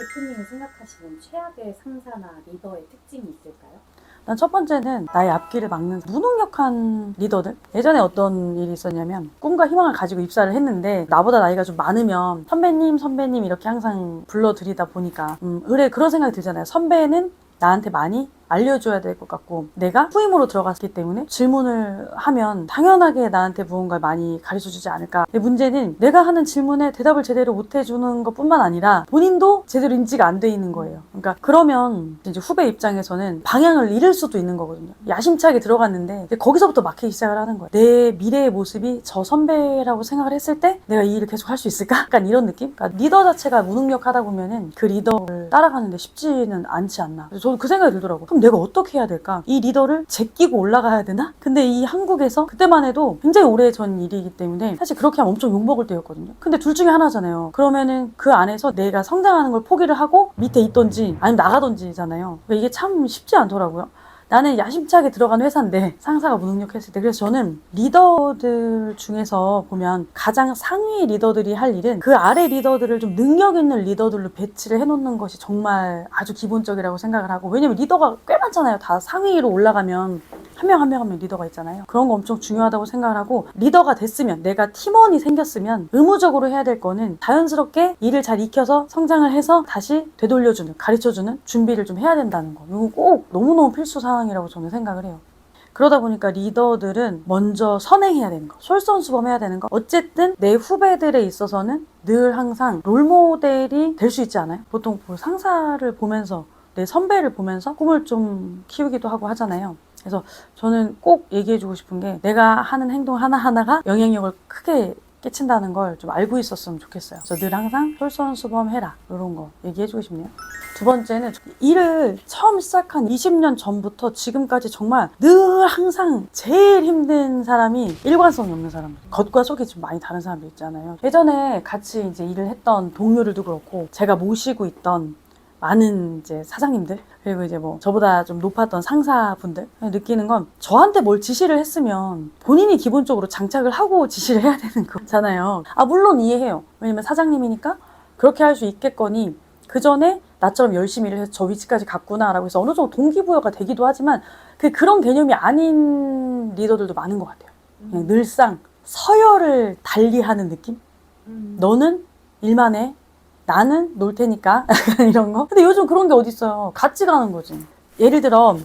대표님이 생각하시는 최악의 상사나 리더의 특징이 있을까요? 난 첫 번째는 나의 앞길을 막는 무능력한 리더들. 예전에 어떤 일이 있었냐면 꿈과 희망을 가지고 입사를 했는데 나보다 나이가 좀 많으면 선배님 이렇게 항상 불러드리다 보니까 그래 그런 생각이 들잖아요. 선배는 나한테 많이 알려줘야 될 것 같고 내가 후임으로 들어갔기 때문에 질문을 하면 당연하게 나한테 무언가 많이 가르쳐주지 않을까. 근데 문제는 내가 하는 질문에 대답을 제대로 못 해주는 것뿐만 아니라 본인도 제대로 인지가 안 돼 있는 거예요. 그러니까 그러면 이제 후배 입장에서는 방향을 잃을 수도 있는 거거든요. 야심차게 들어갔는데 거기서부터 막히기 시작을 하는 거예요. 내 미래의 모습이 저 선배라고 생각을 했을 때 내가 이 일을 계속 할 수 있을까? 약간 이런 느낌? 그러니까 리더 자체가 무능력하다 보면은 그 리더를 따라가는데 쉽지는 않지 않나. 그래서 저도 그 생각이 들더라고요. 그럼 내가 어떻게 해야 될까? 이 리더를 제끼고 올라가야 되나? 근데 이 한국에서 그때만 해도 굉장히 오래전 일이기 때문에 사실 그렇게 하면 엄청 욕먹을 때였거든요. 근데 둘 중에 하나잖아요. 그러면은 그 안에서 내가 성장하는 걸 포기를 하고 밑에 있던지 아니면 나가던지잖아요. 그러니까 이게 참 쉽지 않더라고요. 나는 야심차게 들어간 회사인데 상사가 무능력했을 때. 그래서 저는 리더들 중에서 보면 가장 상위 리더들이 할 일은 그 아래 리더들을 좀 능력 있는 리더들로 배치를 해놓는 것이 정말 아주 기본적이라고 생각을 하고, 왜냐면 리더가 꽤 많잖아요. 다 상위로 올라가면 한 명 한 명 리더가 있잖아요. 그런 거 엄청 중요하다고 생각을 하고, 리더가 됐으면, 내가 팀원이 생겼으면 의무적으로 해야 될 거는 자연스럽게 일을 잘 익혀서 성장을 해서 다시 되돌려주는, 가르쳐주는 준비를 좀 해야 된다는 거. 이거 꼭 너무너무 필수 사항이라고 저는 생각을 해요. 그러다 보니까 리더들은 먼저 선행해야 되는 거, 솔선수범해야 되는 거. 어쨌든 내 후배들에 있어서는 늘 항상 롤모델이 될 수 있지 않아요? 보통 상사를 보면서, 내 선배를 보면서 꿈을 좀 키우기도 하고 하잖아요. 그래서 저는 꼭 얘기해주고 싶은 게, 내가 하는 행동 하나하나가 영향력을 크게 끼친다는 걸 좀 알고 있었으면 좋겠어요. 그래서 늘 항상 솔선수범해라, 이런 거 얘기해주고 싶네요. 두 번째는, 일을 처음 시작한 20년 전부터 지금까지 정말 늘 항상 제일 힘든 사람이 일관성이 없는 사람들. 겉과 속이 좀 많이 다른 사람들 있잖아요. 예전에 같이 이제 일을 했던 동료들도 그렇고, 제가 모시고 있던 많은 이제 사장님들, 그리고 이제 뭐 저보다 좀 높았던 상사분들, 느끼는 건, 저한테 뭘 지시를 했으면 본인이 기본적으로 장착을 하고 지시를 해야 되는 거잖아요. 물론 이해해요. 왜냐면 사장님이니까 그렇게 할 수 있겠거니 그 전에 나처럼 열심히 일을 해서 저 위치까지 갔구나라고 해서 어느 정도 동기부여가 되기도 하지만, 그런 개념이 아닌 리더들도 많은 것 같아요. 그냥 늘상 서열을 달리하는 느낌? 너는 일만 해, 나는 놀 테니까 이런 거. 근데 요즘 그런 게 어딨어요. 같이 가는 거지. 예를 들어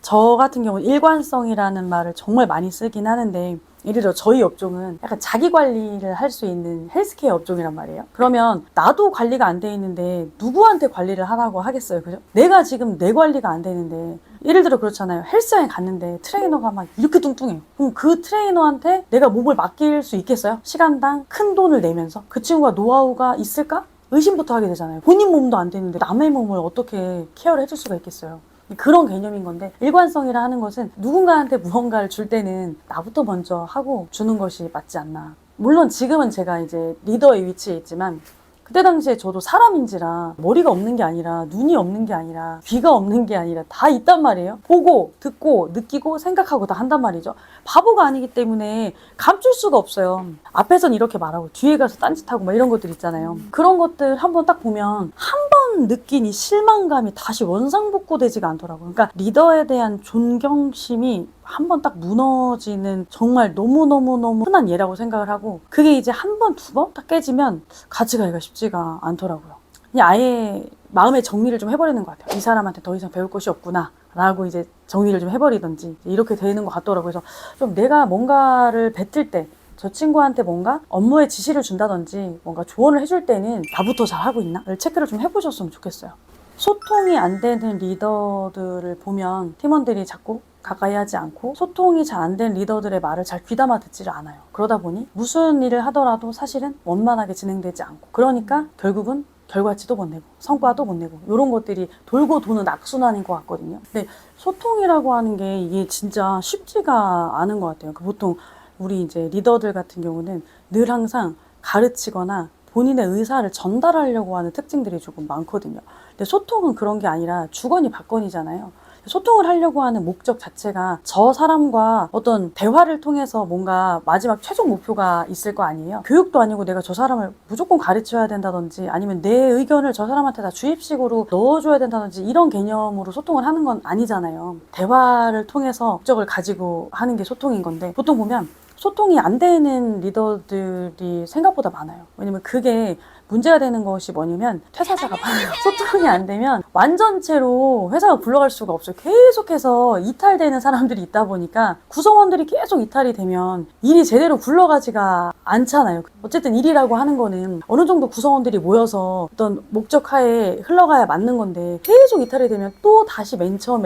저 같은 경우 일관성이라는 말을 정말 많이 쓰긴 하는데, 예를 들어 저희 업종은 약간 자기 관리를 할 수 있는 헬스케어 업종이란 말이에요. 그러면 나도 관리가 안 돼 있는데 누구한테 관리를 하라고 하겠어요, 그죠? 내가 지금 내 관리가 안 되는데, 예를 들어 그렇잖아요. 헬스장에 갔는데 트레이너가 막 이렇게 뚱뚱해요. 그럼 그 트레이너한테 내가 몸을 맡길 수 있겠어요? 시간당 큰 돈을 내면서. 그 친구가 노하우가 있을까? 의심부터 하게 되잖아요. 본인 몸도 안 되는데 남의 몸을 어떻게 케어를 해줄 수가 있겠어요. 그런 개념인 건데, 일관성이라 하는 것은 누군가한테 무언가를 줄 때는 나부터 먼저 하고 주는 것이 맞지 않나. 물론 지금은 제가 이제 리더의 위치에 있지만, 그때 당시에 저도 사람인지라 머리가 없는 게 아니라, 눈이 없는 게 아니라, 귀가 없는 게 아니라 다 있단 말이에요. 보고 듣고 느끼고 생각하고 다 한단 말이죠. 바보가 아니기 때문에 감출 수가 없어요. 앞에선 이렇게 말하고 뒤에 가서 딴짓하고 막 이런 것들 있잖아요. 그런 것들 한번 딱 보면 한 번 느낀 이 실망감이 다시 원상복구되지가 않더라고요. 그러니까 리더에 대한 존경심이 한 번 딱 무너지는 정말 너무너무너무 흔한 예라고 생각을 하고, 그게 이제 한 번, 두 번 딱 깨지면 같이 가기가 쉽지가 않더라고요. 그냥 아예 마음의 정리를 좀 해버리는 것 같아요. 이 사람한테 더 이상 배울 것이 없구나 라고 이제 정리를 좀 해버리던지 이렇게 되는 것 같더라고요. 그래서 좀 내가 뭔가를 뱉을 때, 저 친구한테 뭔가 업무에 지시를 준다든지 뭔가 조언을 해줄 때는 나부터 잘하고 있나?를 체크를 좀 해보셨으면 좋겠어요. 소통이 안 되는 리더들을 보면 팀원들이 자꾸 가까이 하지 않고, 소통이 잘 안 된 리더들의 말을 잘 귀담아 듣지를 않아요. 그러다 보니 무슨 일을 하더라도 사실은 원만하게 진행되지 않고, 그러니까 결국은 결과치도 못 내고 성과도 못 내고, 이런 것들이 돌고 도는 악순환인 것 같거든요. 근데 소통이라고 하는 게 이게 진짜 쉽지가 않은 것 같아요. 보통 우리 이제 리더들 같은 경우는 늘 항상 가르치거나 본인의 의사를 전달하려고 하는 특징들이 조금 많거든요. 근데 소통은 그런 게 아니라 주거니 받거니잖아요. 소통을 하려고 하는 목적 자체가 저 사람과 어떤 대화를 통해서 뭔가 마지막 최종 목표가 있을 거 아니에요. 교육도 아니고 내가 저 사람을 무조건 가르쳐야 된다든지 아니면 내 의견을 저 사람한테 다 주입식으로 넣어줘야 된다든지 이런 개념으로 소통을 하는 건 아니잖아요. 대화를 통해서 목적을 가지고 하는 게 소통인 건데 보통 보면 소통이 안 되는 리더들이 생각보다 많아요. 왜냐면 그게 문제가 되는 것이 뭐냐면 퇴사자가 많아요. 소통이 안 되면 완전체로 회사가 굴러갈 수가 없어요. 계속해서 이탈되는 사람들이 있다 보니까 구성원들이 계속 이탈이 되면 일이 제대로 굴러가지가 않잖아요. 어쨌든 일이라고 하는 거는 어느 정도 구성원들이 모여서 어떤 목적하에 흘러가야 맞는 건데 계속 이탈이 되면 또 다시 맨 처음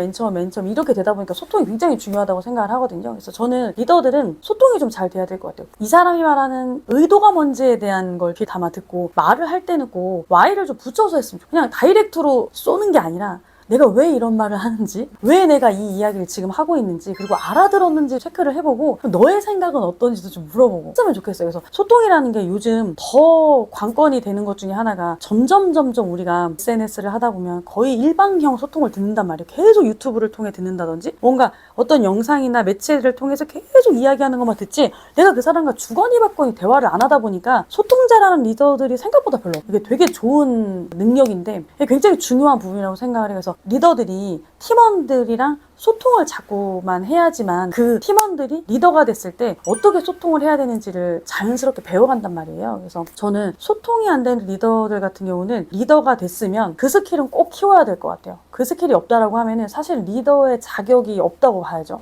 이렇게 되다 보니까 소통이 굉장히 중요하다고 생각을 하거든요. 그래서 저는 리더들은 소통이 좀 잘 돼야 될 것 같아요. 이 사람이 말하는 의도가 뭔지에 대한 걸 귀 담아 듣고 말을 할 때는 꼭 Y를 좀 붙여서 했으면 좋겠어요. 그냥 다이렉트로 쏘는 게 아니라 내가 왜 이런 말을 하는지, 왜 내가 이 이야기를 지금 하고 있는지, 그리고 알아들었는지 체크를 해보고 너의 생각은 어떤지도 좀 물어보고 했으면 좋겠어요. 그래서 소통이라는 게 요즘 더 관건이 되는 것 중에 하나가 점점 우리가 SNS를 하다 보면 거의 일방형 소통을 듣는단 말이에요. 계속 유튜브를 통해 듣는다든지 뭔가 어떤 영상이나 매체를 통해서 계속 이야기하는 것만 듣지 내가 그 사람과 주거니 받거니 대화를 안 하다 보니까 소통자라는 리더들이 생각보다 별로 없어요. 이게 되게 좋은 능력인데 굉장히 중요한 부분이라고 생각을 해요. 그래서 리더들이 팀원들이랑 소통을 자꾸만 해야지만 그 팀원들이 리더가 됐을 때 어떻게 소통을 해야 되는지를 자연스럽게 배워간단 말이에요. 그래서 저는 소통이 안 되는 리더들 같은 경우는 리더가 됐으면 그 스킬은 꼭 키워야 될 것 같아요. 그 스킬이 없다라고 하면은 사실 리더의 자격이 없다고 봐야죠.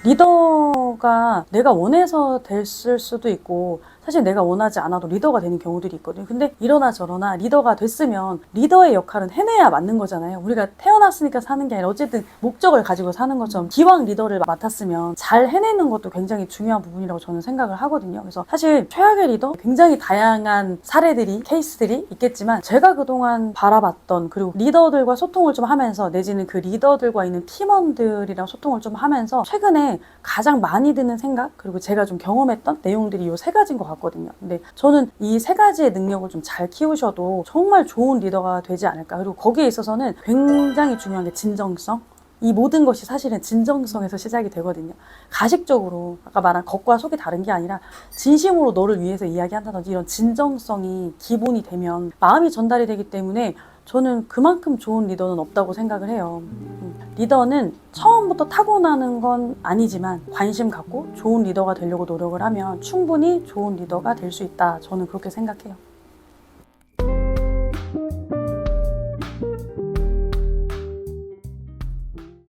리더가 내가 원해서 됐을 수도 있고 사실 내가 원하지 않아도 리더가 되는 경우들이 있거든요. 근데 이러나 저러나 리더가 됐으면 리더의 역할은 해내야 맞는 거잖아요. 우리가 태어났으니까 사는 게 아니라 어쨌든 목적을 가지고 사는 것처럼 기왕 리더를 맡았으면 잘 해내는 것도 굉장히 중요한 부분이라고 저는 생각을 하거든요. 그래서 사실 최악의 리더 굉장히 다양한 사례들이 케이스들이 있겠지만 제가 그동안 바라봤던 그리고 리더들과 소통을 좀 하면서 내지는 그 리더들과 있는 팀원들이랑 소통을 좀 하면서 최근에 가장 많이 드는 생각 그리고 제가 좀 경험했던 내용들이 이 세 가지인 것 같거든요. 근데 저는 이 세 가지의 능력을 좀 잘 키우셔도 정말 좋은 리더가 되지 않을까. 그리고 거기에 있어서는 굉장히 중요한 게 진정성. 이 모든 것이 사실은 진정성에서 시작이 되거든요. 가식적으로 아까 말한 겉과 속이 다른 게 아니라 진심으로 너를 위해서 이야기한다든지 이런 진정성이 기본이 되면 마음이 전달이 되기 때문에 저는 그만큼 좋은 리더는 없다고 생각을 해요. 리더는 처음부터 타고나는 건 아니지만 관심 갖고 좋은 리더가 되려고 노력을 하면 충분히 좋은 리더가 될 수 있다. 저는 그렇게 생각해요.